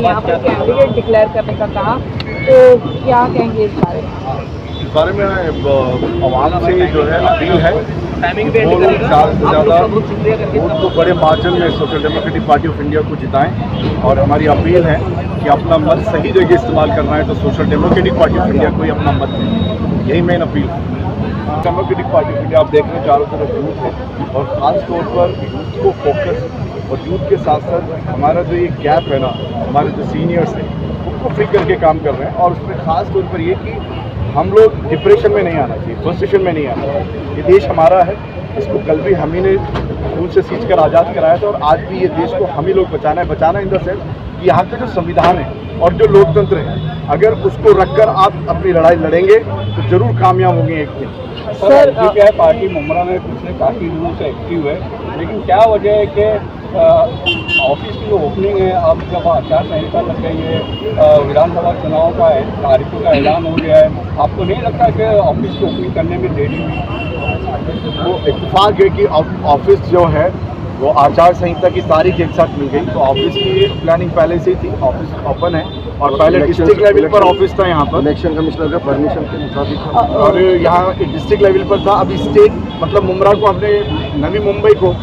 यहाँ पर candidate declare करने का कहा, तो क्या कहेंगे इस बारे में? इस बारे में आवाम से जो है अपील है, वो लोग ज़्यादा से ज़्यादा वोट को बड़े मार्जिन में social democratic party of India को जिताएं। और हमारी अपील है कि अपना मत सही जगह इस्तेमाल करना है तो social democratic party of India को ही अपना मत दें। यही मेन अपील है। डेमोक्रेटिक पार्टी ऑफ इंडिया आप देख रहे हैं चारों तरफ यूथ है और ख़ास तौर पर यूथ को फोकस और यूथ के साथ साथ हमारा जो ये गैप है ना, हमारे जो सीनियर्स हैं उनको फ्री करके काम कर रहे हैं। और उसमें ख़ास तौर पर ये कि हम लोग डिप्रेशन में नहीं आना चाहिए, फ्रस्ट्रेशन में नहीं आना चाहिए। ये देश हमारा है, इसको कल भी हम ही ने खून से सींच कर आज़ाद कराया था और आज भी ये देश को हम ही लोग बचाना इन द सेंस कि यहाँ का जो संविधान है और जो लोकतंत्र है, अगर उसको रखकर आप अपनी लड़ाई लड़ेंगे तो जरूर कामयाब होंगे एक दिन। सर एसडीपीआई पार्टी मुमरा में पिछले काफ़ी दिनों से एक्टिव है, लेकिन क्या वजह है कि ऑफिस की जो ओपनिंग है, अब जब आचार संहिता लग गई है, विधानसभा चुनाव का तारीखों का ऐलान हो गया है, आपको नहीं लगता कि ऑफिस की ओपनिंग करने में देरी हुई? वो इत्तेफाक है कि ऑफिस जो है वो आचार संहिता की तारीख एक साथ मिल गई, तो ऑफिस की प्लानिंग पहले से ही थी। ऑफिस ओपन है और पहले डिस्ट्रिक्ट लेवल पर ऑफिस था यहाँ पर इलेक्शन कमिश्नर का परमिशन के मुताबिक, और यहाँ डिस्ट्रिक्ट लेवल पर था। अभी स्टेट मतलब मुमरा को हमने नवी मुंबई को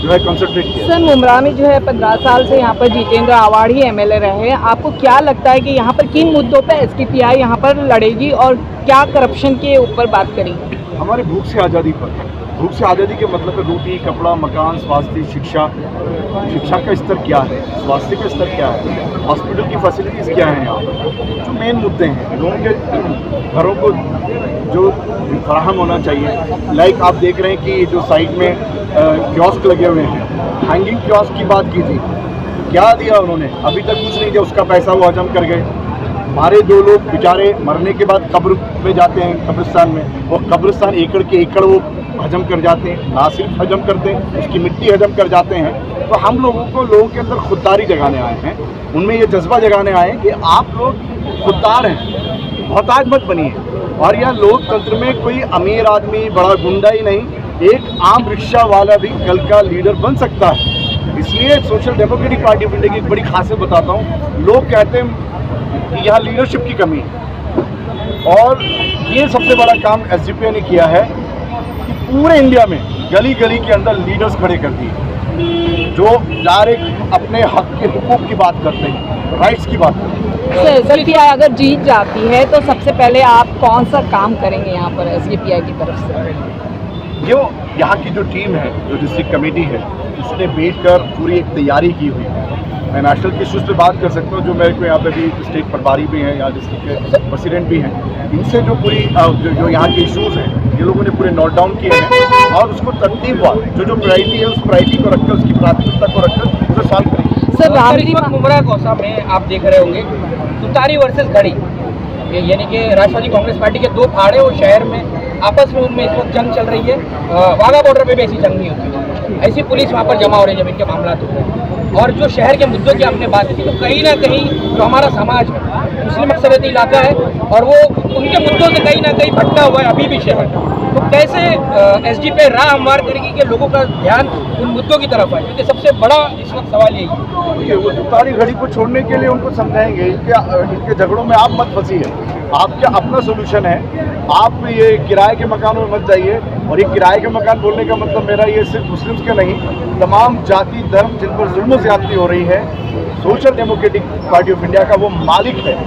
जो है कंसंट्रेट किया। सर मुमरा में जो है 15 साल से यहाँ पर जितेंद्र आवाड़ ही एमएलए रहे, आपको क्या लगता है कि यहाँ पर किन मुद्दों पर एसडीपीआई यहाँ पर लड़ेगी और क्या करप्शन के ऊपर बात करेगी? हमारे भूख से आज़ादी पर, भूख से आज़ादी के मतलब है रोटी, कपड़ा, मकान, स्वास्थ्य, शिक्षा का स्तर क्या है, स्वास्थ्य का स्तर क्या है, हॉस्पिटल की फैसिलिटीज़ क्या हैं, यहाँ पर जो मेन मुद्दे हैं लोगों के घरों को जो फराहम होना चाहिए। लाइक आप देख रहे हैं कि जो साइड में कियोस्क लगे हुए हैं, हैंगिंग कियोस्क की बात की थी, क्या दिया उन्होंने? अभी तक कुछ नहीं दिया, उसका पैसा वो हजम कर गए। हमारे जो लोग बेचारे मरने के बाद कब्र में जाते हैं, कब्रिस्तान में, वो कब्रिस्तान एकड़ के एकड़ वो हजम कर जाते हैं, ना सिर्फ हजम करते हैं, उसकी मिट्टी हजम कर जाते हैं। तो हम लोगों के अंदर खुददारी जगाने आए हैं, उनमें ये जज्बा जगाने आए हैं कि आप लोग खुददार हैं, मोहताज मत बनिए। और यह लोकतंत्र में कोई अमीर आदमी, बड़ा गुंडा ही नहीं, एक आम रिक्शा वाला भी कल का लीडर बन सकता है। इसलिए social democratic party of India की एक बड़ी खासियत बताता हूँ। लोग कहते हैं कि यहाँ लीडरशिप की कमी है, और ये सबसे बड़ा काम एसडीपीआई ने किया है कि पूरे इंडिया में गली गली के अंदर लीडर्स खड़े कर दिए जो डायरेक्ट अपने हक के हुकूक की बात करते हैं, राइट्स की बात करते हैं। एसडीपीआई अगर जीत जाती है तो सबसे पहले आप कौन सा काम करेंगे यहाँ पर एसडीपीआई की तरफ से? जो यहाँ की जो टीम है, जो डिस्ट्रिक्ट कमेटी है, इसने बैठकर पूरी एक तैयारी की हुई है। मैं नेशनल के इशूज़ पे बात कर सकता हूँ, जो मेरे को यहाँ पे भी स्टेट प्रभारी भी हैं, यहाँ डिस्ट्रिक्ट के प्रेसिडेंट भी हैं। इनसे जो पूरी जो यहाँ के इशूज़ हैं ये लोगों ने पूरे नोट डाउन किए हैं और उसको तरतीबवार जो प्रायोरिटी है उस प्रायोरिटी को रखकर, उसकी प्राथमिकता को रखकर उसे सॉल्व करेंगे। सर मुमरा गौसा में आप देख रहे होंगे तुतारी वर्सेस घड़ी, यानी कि राष्ट्रवादी कांग्रेस पार्टी के दो फाड़े और शहर में आपस में उनमें इस वक्त जंग चल रही है। वाघा बॉर्डर पे भी ऐसी जंग नहीं होती, ऐसी पुलिस वहाँ पर जमा हो रही है जब इनके मामला होते हैं। और जो शहर के मुद्दों की आपने बात की, तो कहीं ना कहीं जो हमारा समाज है, मुस्लिम अक्सरियती इलाका है और वो उनके मुद्दों से कहीं ना कहीं भटका हुआ है अभी भी शहर। तो कैसे एसडीपीआई राह हमवार करेगी कि लोगों का ध्यान उन मुद्दों की तरफ है, क्योंकि सबसे बड़ा इस वक्त सवाल यही है। वो तुतारी घड़ी को छोड़ने के लिए उनको समझाएंगे इनके झगड़ों में आप मत फंसिए, आपका अपना सोल्यूशन है। आप ये किराए के मकानों में मत जाइए, और ये किराए के मकान बोलने का मतलब मेरा ये सिर्फ मुस्लिम्स के नहीं, तमाम जाति धर्म जिन पर जुल्म ज़्यादती हो रही है, social democratic party of India का वो मालिक है।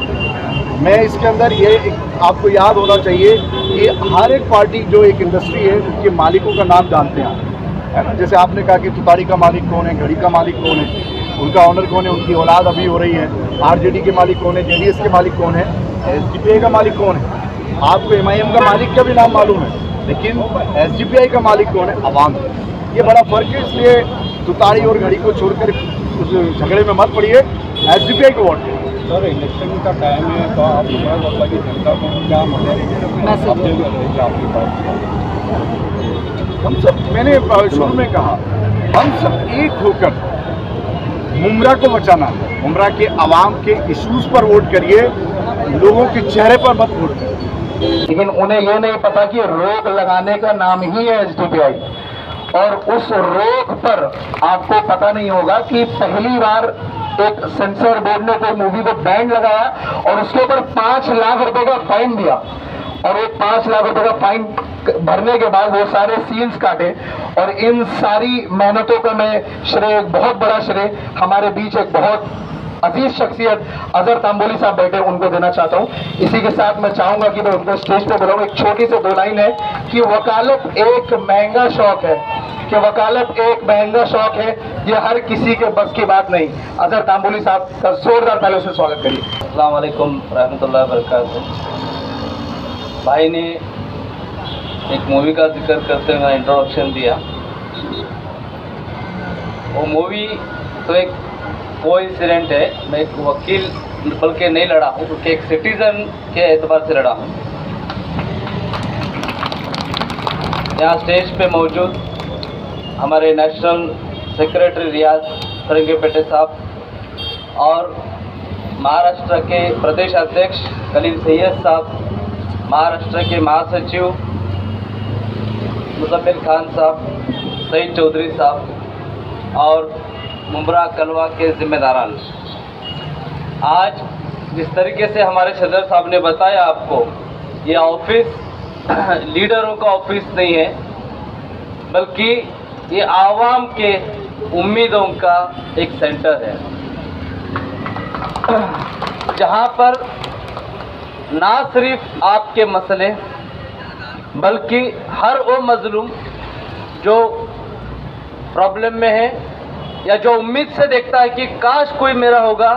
मैं इसके अंदर ये आपको याद होना चाहिए कि हर एक पार्टी जो एक इंडस्ट्री है उनके मालिकों का नाम जानते हैं, है ना। जैसे आपने कहा कि तुतारी का मालिक कौन है, घड़ी का मालिक कौन है, उनका ऑनर कौन है, उनकी औलाद अभी हो रही है, आरजेडी के मालिक कौन है, जेडीएस के मालिक कौन है, एसडीपीआई का मालिक कौन है। आपको एमआईएम का मालिक का भी नाम मालूम है, लेकिन एसडीपीआई का मालिक कौन है? अवाम है। ये बड़ा फर्क है। इसलिए तुतारी और घड़ी को छोड़कर उस झगड़े में मत पड़िए, एसडीपीआई को वोट दें। सर इलेक्शन का टाइम है, तो आप की जनता को क्या हम सब, मैंने शुरू में कहा, हम सब एक होकर मुमरा को बचाना है। मुमरा के अवाम के इश्यूज पर वोट करिए, लोगों के चेहरे पर मत वोट करिए। लेकिन उन्हें ये नहीं पता कि रोक लगाने का नाम ही है एसडीपीआई, और उस रोक पर आपको पता नहीं होगा कि पहली बार एक सेंसर बोर्ड ने कोई मूवी को बैन लगाया और उसके ऊपर 5 लाख रुपए का फाइन दिया, और वो 5 लाख रुपए का फाइन भरने के बाद वो सारे सीन्स काटे। और इन सारी मेहनतों का मैं श्रेय, बहुत बड़ा श्रेय हमारे बीच एक बहुत अजीज शख्सियत अजहर तांबोली साहब बैठे, उनको देना चाहता हूँ। इसी के साथ मैं चाहूंगा कि मैं उनको स्टेज पे बुलाऊं। एक छोटी सी 2 लाइन है कि वकालत एक महंगा शौक है, कि वकालत एक महंगा शौक है, ये हर किसी के बस की बात नहीं। अजहर तांबोली साहब का जोरदार तालियों से स्वागत करिए। अस्सलाम वालेकुम रहमतुल्लाहि व बरकातहू। भाई ने एक मूवी का जिक्र करते हुए इंट्रोडक्शन दिया। वो मूवी तो एक कोइंसिडेंट है, मैं एक वकील बल्कि नहीं लड़ा हूँ, क्योंकि एक सिटीज़न के एतबार से लड़ा हूँ। यहाँ स्टेज पे मौजूद हमारे नेशनल सेक्रेटरी रियाज फरंगीपेटे साहब और महाराष्ट्र के प्रदेश अध्यक्ष कलीम सैयद साहब, महाराष्ट्र के महासचिव मुजम्मिल खान साहब, सईद चौधरी साहब और मुमरा कलवा के जिम्मेदारान, आज जिस तरीके से हमारे सदर साहब ने बताया आपको, ये ऑफिस लीडरों का ऑफिस नहीं है, बल्कि ये आवाम के उम्मीदों का एक सेंटर है, जहाँ पर ना सिर्फ आपके मसले बल्कि हर वो मजलूम जो प्रॉब्लम में है या जो उम्मीद से देखता है कि काश कोई मेरा होगा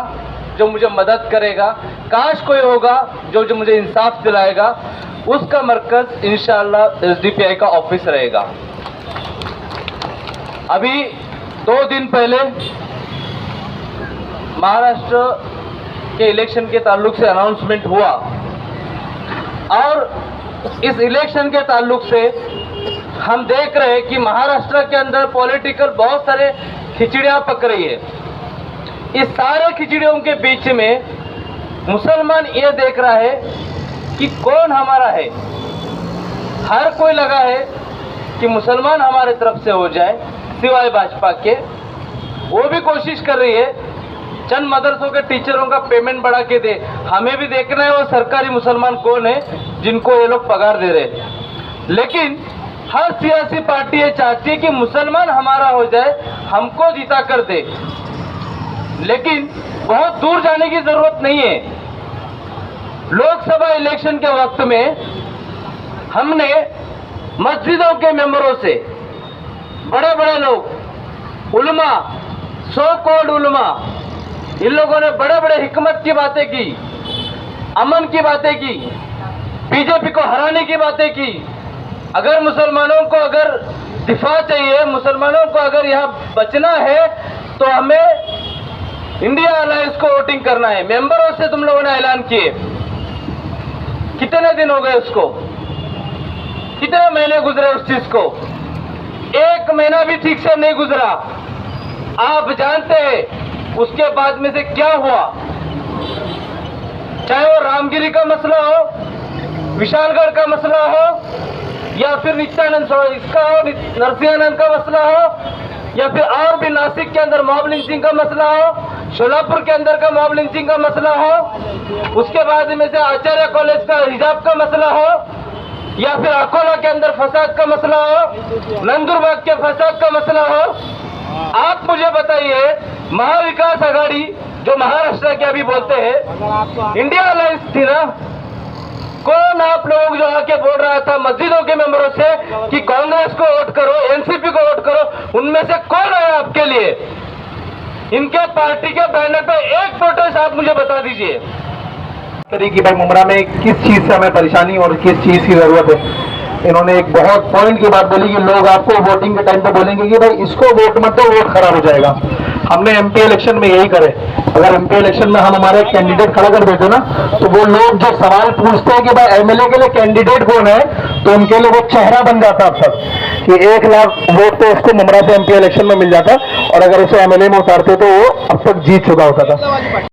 जो मुझे मदद करेगा, काश कोई होगा जो मुझे इंसाफ दिलाएगा, उसका मरकज़ इंशाअल्लाह एसडीपीआई का ऑफिस रहेगा। अभी 2 दिन पहले महाराष्ट्र के इलेक्शन के ताल्लुक से अनाउंसमेंट हुआ और इस इलेक्शन के ताल्लुक से हम देख रहे हैं कि महाराष्ट्र के अंदर पॉलिटिकल बहुत सारे खिचड़ियाँ पक रही है। इस सारे खिचड़ियों के बीच में मुसलमान ये देख रहा है कि कौन हमारा है। हर कोई लगा है कि मुसलमान हमारे तरफ से हो जाए सिवाय भाजपा के। वो भी कोशिश कर रही है चंद मदरसों के टीचरों का पेमेंट बढ़ा के दे। हमें भी देखना है वो सरकारी मुसलमान कौन है जिनको ये लोग पगार दे रहे हैं। लेकिन हर सियासी पार्टी ये चाहती है कि मुसलमान हमारा हो जाए, हमको जीता कर दे। लेकिन बहुत दूर जाने की जरूरत नहीं है। लोकसभा इलेक्शन के वक्त में हमने मस्जिदों के मेंबरों से, बड़े बड़े लोग, उलमा, सो कॉल्ड उलमा, इन लोगों ने बड़े बड़े हिकमत की बातें की, अमन की बातें की, बीजेपी को हराने की बातें की। अगर मुसलमानों को अगर दिफा चाहिए, मुसलमानों को अगर यहाँ बचना है तो हमें इंडिया अलायंस को वोटिंग करना है। मेंबरों से तुम लोगों ने ऐलान किए, कितने दिन हो गए उसको, कितने महीने गुजरे उस चीज को? 1 महीना भी ठीक से नहीं गुजरा। आप जानते हैं उसके बाद में से क्या हुआ। चाहे वो रामगिरी का मसला हो, विशालगढ़ का मसला हो, या फिर नित्यानंद इसका हो, नरसिंहानंद का मसला हो, या फिर और भी नासिक के अंदर मॉब लिंचिंग का मसला हो, शोलापुर के अंदर का मॉब लिंचिंग का मसला हो, उसके बाद में से आचार्य कॉलेज का हिजाब का मसला हो, या फिर अकोला के अंदर फसाद का मसला हो, नंदुरबाग के फसाद का मसला हो। आप मुझे बताइए, महाविकास आघाड़ी जो महाराष्ट्र के अभी बोलते हैं इंडिया अलायंस थी ना, कौन आप लोग जो आके बोल रहा था मस्जिदों के मेंबरों से कि कांग्रेस को वोट करो, एनसीपी को वोट करो, उनमें से कौन आया आपके लिए? इनके पार्टी के बैनर पे एक प्रोटेस्ट आप मुझे बता दीजिए कि भाई मुमरा में किस चीज से हमें परेशानी और किस चीज की जरूरत है। इन्होंने एक बहुत पॉइंट की बात बोली कि लोग आपको वोटिंग के टाइम पे बोलेंगे कि भाई इसको वोट मत दो, वोट खराब हो जाएगा। हमने एमपी इलेक्शन में यही करे। अगर एमपी इलेक्शन में हम हमारे कैंडिडेट खड़ा कर देते ना, तो वो लोग जो सवाल पूछते हैं कि भाई एमएलए के लिए कैंडिडेट कौन है, तो उनके लिए वो चेहरा बन जाता अब तक कि 1 लाख वोट तो उसको मुमरा से एमपी इलेक्शन में मिल जाता, और अगर उसे एमएलए में उतारते तो वो अब तक जीत चुका होता था।